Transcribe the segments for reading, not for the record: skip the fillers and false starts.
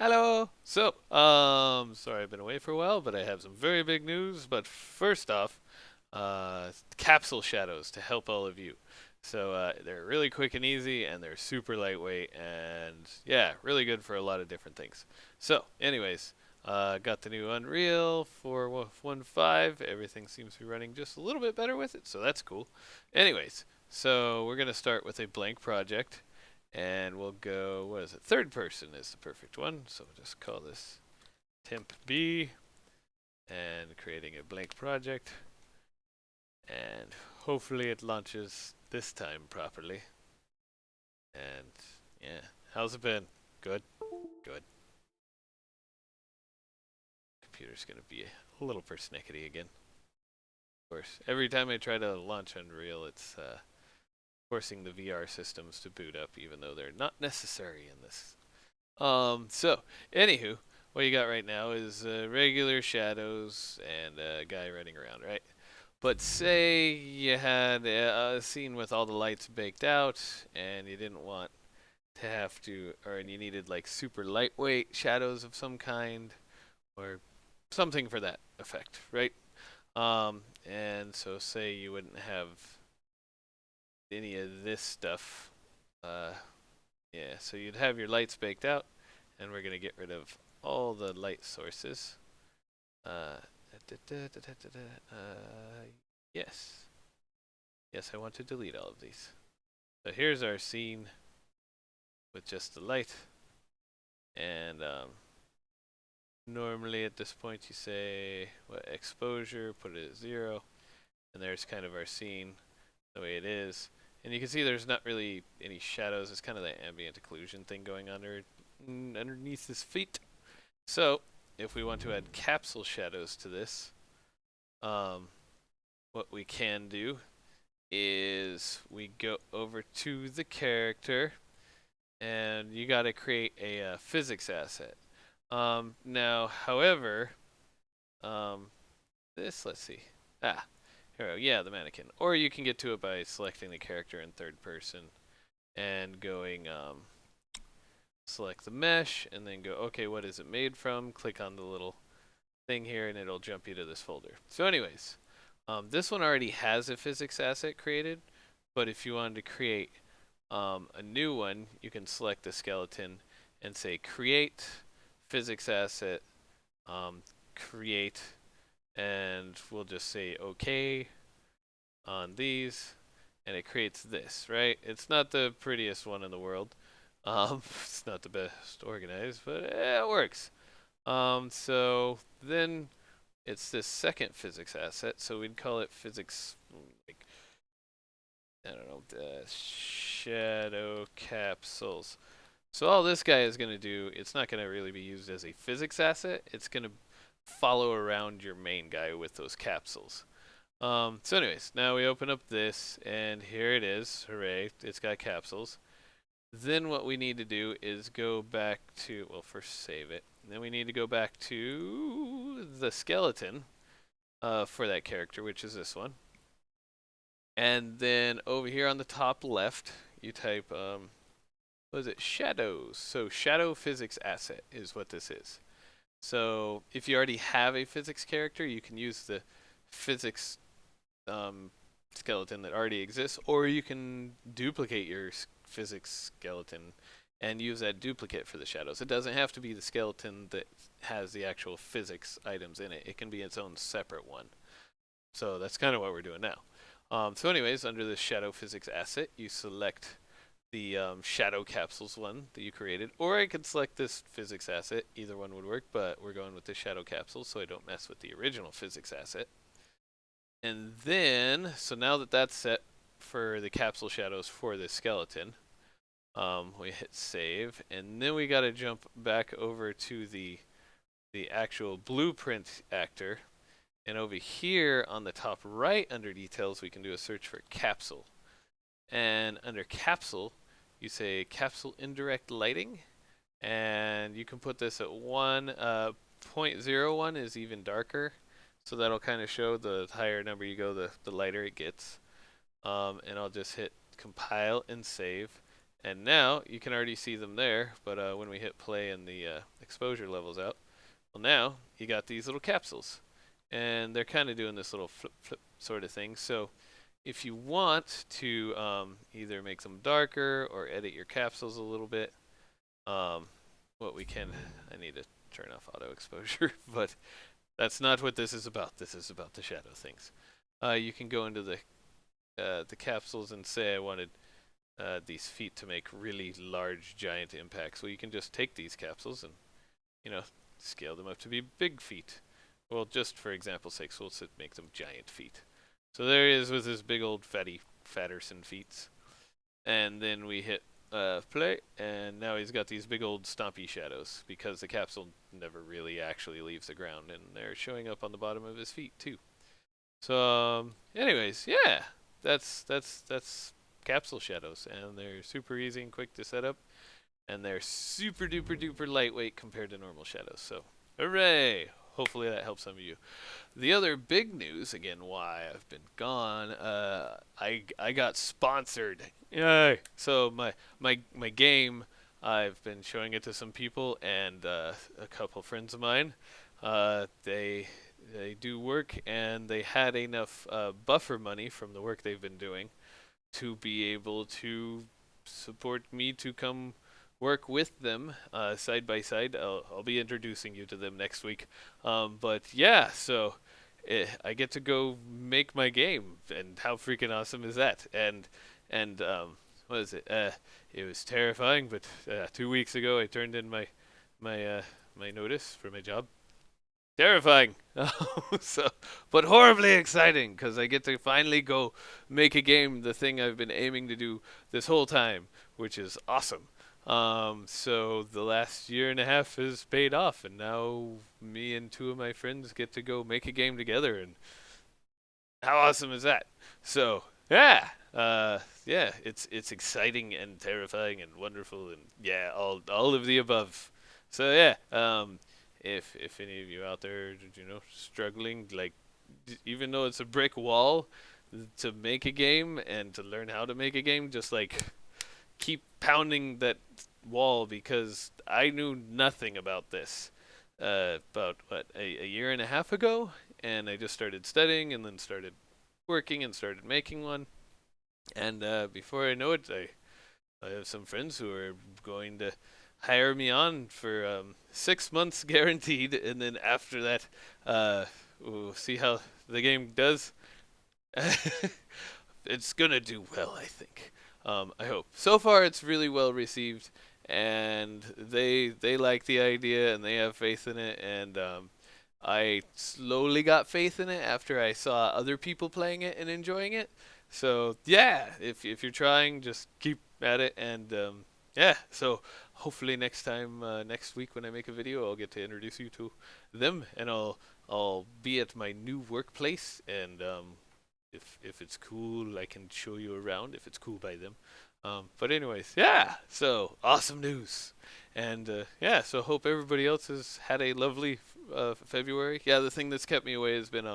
Hello. Sorry I've been away for a while, but I have some very big news. But first off, capsule shadows to help all of you. They're really quick and easy, and they're super lightweight, and yeah, really good for a lot of different things. Got the new Unreal 4.15. Everything seems to be running just a little bit better with it, so that's cool. We're gonna start with a blank project. And we'll go, what is it? Third person is the perfect one. So we'll just call this temp B and creating a blank project. And hopefully it launches this time properly. And yeah, how's it been? Good? Good. Computer's going to be a little persnickety again. Of course, every time I try to launch Unreal, it's forcing the VR systems to boot up, even though they're not necessary in this. Anywho, what you got right now is regular shadows and a guy running around, right? But say you had a scene with all the lights baked out, and you didn't want to have to, or you needed like super lightweight shadows of some kind, or something for that effect, right? And so say you wouldn't have any of this stuff. Uh, yeah, so you'd have your lights baked out, and we're gonna get rid of all the light sources. Uh, yes. Yes, I want to delete all of these. So here's our scene with just the light. And normally at this point you say, what, exposure, put it at 0. And there's kind of our scene the way it is. And you can see there's not really any shadows. It's kind of that ambient occlusion thing going on underneath his feet. So if we want to add capsule shadows to this, um, what we can do is we go over to the character, and you got to create a physics asset. However, um, let's see. Ah, here we go. Yeah, the mannequin. Or you can get to it by selecting the character in third person and going, select the mesh, and then go, okay, what is it made from? Click on the little thing here, and it'll jump you to this folder. This one already has a physics asset created, but if you wanted to create a new one, you can select the skeleton and say create physics asset, create, and we'll just say OK on these, and it creates this, right? It's not the prettiest one in the world. It's not the best organized, but it works. So then it's this second physics asset, so we'd call it physics, like, I don't know, the shadow capsules. So all this guy is going to do, it's not going to really be used as a physics asset. It's going to follow around your main guy with those capsules. Now we open up this, and here it is. Hooray, it's got capsules. Then what we need to do is go back to, well, first save it. Then we need to go back to the skeleton for that character, which is this one. And then over here on the top left, you type, what is it? Shadows. So shadow physics asset is what this is. So if you already have a physics character, you can use the physics um, skeleton that already exists, or you can duplicate your physics skeleton and use that duplicate for the shadows. It doesn't have to be the skeleton that has the actual physics items in it. It can be its own separate one. So that's kind of what we're doing now. Under the shadow physics asset, you select the shadow capsules one that you created, or I could select this physics asset. Either one would work, but we're going with the shadow capsule so I don't mess with the original physics asset. And then, so now that that's set for the capsule shadows for the skeleton, we hit save, and then we got to jump back over to the actual blueprint actor. And over here on the top right under details, we can do a search for capsule. And under capsule, you say capsule indirect lighting, and you can put this at 1. 0.01 is even darker, so that'll kind of show the higher number you go, the lighter it gets. And I'll just hit compile and save, And now you can already see them there, but when we hit play and the exposure levels out, well, now you got these little capsules, and they're kind of doing this little flip flip sort of thing. So if you want to either make them darker or edit your capsules a little bit, what we can, I need to turn off auto exposure, but that's not what this is about. This is about the shadow things. You can go into the capsules and say I wanted these feet to make really large, giant impacts. Well, you can just take these capsules and, scale them up to be big feet. Well, just for example's sake, so we'll make them giant feet. So there he is with his big old Fatterson feet. And then we hit play, and now he's got these big old stompy shadows because the capsule never really actually leaves the ground, and they're showing up on the bottom of his feet too. So, anyways, yeah, that's capsule shadows, and they're super easy and quick to set up, and they're super duper duper lightweight compared to normal shadows. So, hooray! Hopefully that helps some of you. The other big news, again, why I've been gone, I got sponsored. Yay! So my game, I've been showing it to some people, and a couple friends of mine, they do work, and they had enough buffer money from the work they've been doing to be able to support me to come work with them side by side. I'll be introducing you to them next week. But yeah, so I get to go make my game, and how freaking awesome is that? And what is it? It was terrifying, but 2 weeks ago I turned in my notice for my job. Terrifying. So, but horribly exciting because I get to finally go make a game, the thing I've been aiming to do this whole time, which is awesome. So the last year and a half has paid off, and now me and two of my friends get to go make a game together, and how awesome is that? So yeah, yeah, it's exciting and terrifying and wonderful, and yeah, all of the above. So yeah, if any of you out there, struggling, like, even though it's a brick wall to make a game and to learn how to make a game, just like keep pounding that wall, because I knew nothing about this about what, a year and a half ago, and I just started studying and then started working and started making one, and before I know it, I have some friends who are going to hire me on for 6 months guaranteed, and then after that, we'll see how the game does. It's gonna do well, I think. I hope. So far, it's really well received, and they like the idea and they have faith in it. And I slowly got faith in it after I saw other people playing it and enjoying it. So yeah, if you're trying, just keep at it. And yeah, so hopefully next week when I make a video, I'll get to introduce you to them, and I'll be at my new workplace, and if it's cool, I can show you around if it's cool by them. But anyways, yeah. So awesome news, and yeah. So hope everybody else has had a lovely February. Yeah, the thing that's kept me away has been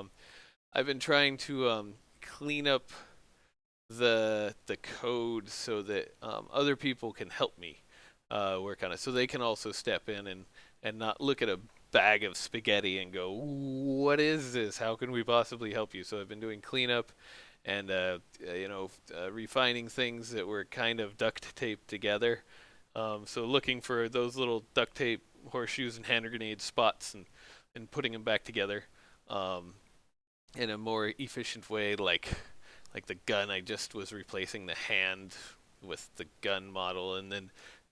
I've been trying to clean up the code so that other people can help me work on it, so they can also step in and not look at a bag of spaghetti and go, what is this? How can we possibly help you? So I've been doing cleanup and refining things that were kind of duct taped together. So looking for those little duct tape horseshoes and hand grenade spots, and putting them back together in a more efficient way, like the gun. I just was replacing the hand with the gun model, and then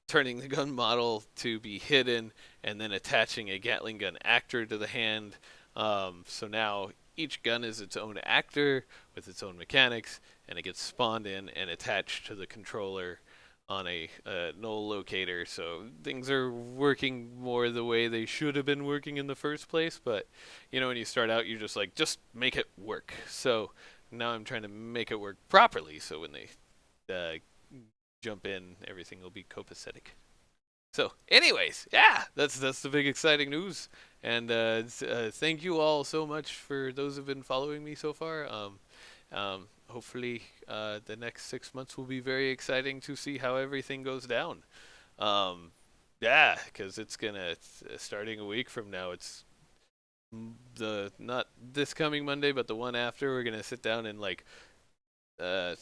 turning the gun model to be hidden, and then attaching a Gatling gun actor to the hand. So now each gun is its own actor with its own mechanics, and it gets spawned in and attached to the controller on a null locator. So things are working more the way they should have been working in the first place. But when you start out, you're just like, just make it work. So now I'm trying to make it work properly, so when they jump in, everything will be copacetic. So, anyways, yeah, that's the big exciting news, and thank you all so much for those who've been following me so far. hopefully the next 6 months will be very exciting to see how everything goes down. Um, yeah, because starting a week from now. It's the not this coming Monday, but the one after. We're gonna sit down and like uh,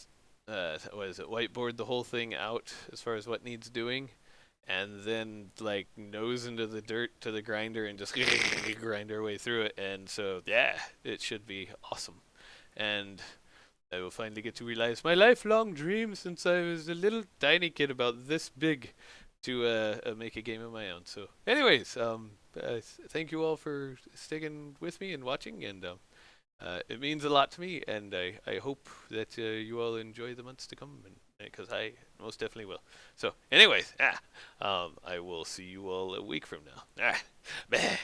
what is it? Whiteboard the whole thing out as far as what needs doing, and then like nose into the dirt to the grinder and just grind our way through it. And so yeah, it should be awesome. And I will finally get to realize my lifelong dream since I was a little tiny kid about this big to make a game of my own. So, anyways, thank you all for sticking with me and watching, and it means a lot to me, and I hope that you all enjoy the months to come, because I most definitely will. So, anyways, I will see you all a week from now. Ah, bah.